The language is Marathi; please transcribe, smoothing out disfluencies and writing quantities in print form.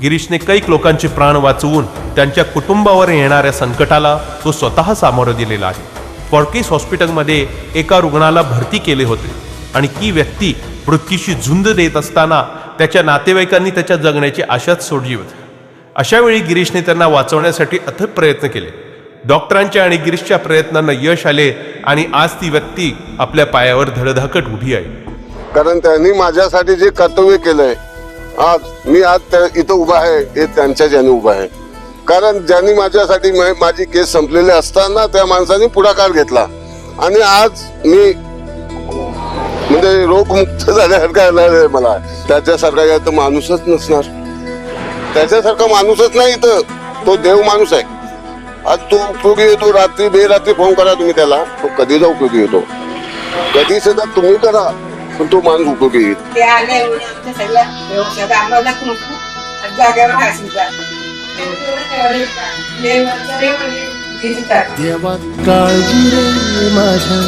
गिरीशने कैक लोकांचे प्राण वाचवून त्यांच्या कुटुंबावर येणाऱ्या संकटाला तो स्वतः सामोरं दिलेला आहे. फॉर्टिस हॉस्पिटलमध्ये एका रुग्णाला भरती केले होते आणि ती व्यक्ती मृत्यूशी झुंज देत असताना त्याच्या नातेवाईकांनी त्याच्या जगण्याची आशाच सोडली होती. अशा वेळी गिरीशने त्यांना वाचवण्यासाठी अथक प्रयत्न केले. डॉक्टरांच्या आणि गिरीशच्या प्रयत्नांना यश आले आणि आज ती व्यक्ती आपल्या पायावर धडधाकट उभी आहे. कारण त्यांनी माझ्यासाठी जे कर्तव्य केलंय, मी आज इथं उभा आहे हे त्यांच्या ज्याने उभा आहे. कारण ज्यांनी माझ्यासाठी माझी केस संपलेली असताना त्या माणसाने पुढाकार घेतला आणि आज मी म्हणजे रोगमुक्त झाल्यासारखं येणार आहे. मला त्याच्यासारखा तर माणूसच नसणार, त्याच्यासारखा माणूसच नाही तर तो देव माणूस आहे. आज तो उपयोगी येतो, रात्री बेरात्री फोन करा तुम्ही त्याला, तो कधीचा उपयोगी येतो. कधी सुद्धा तुम्ही करा पण तो माणूस उपयोगी येईल. देवा काळजी रे माझ्या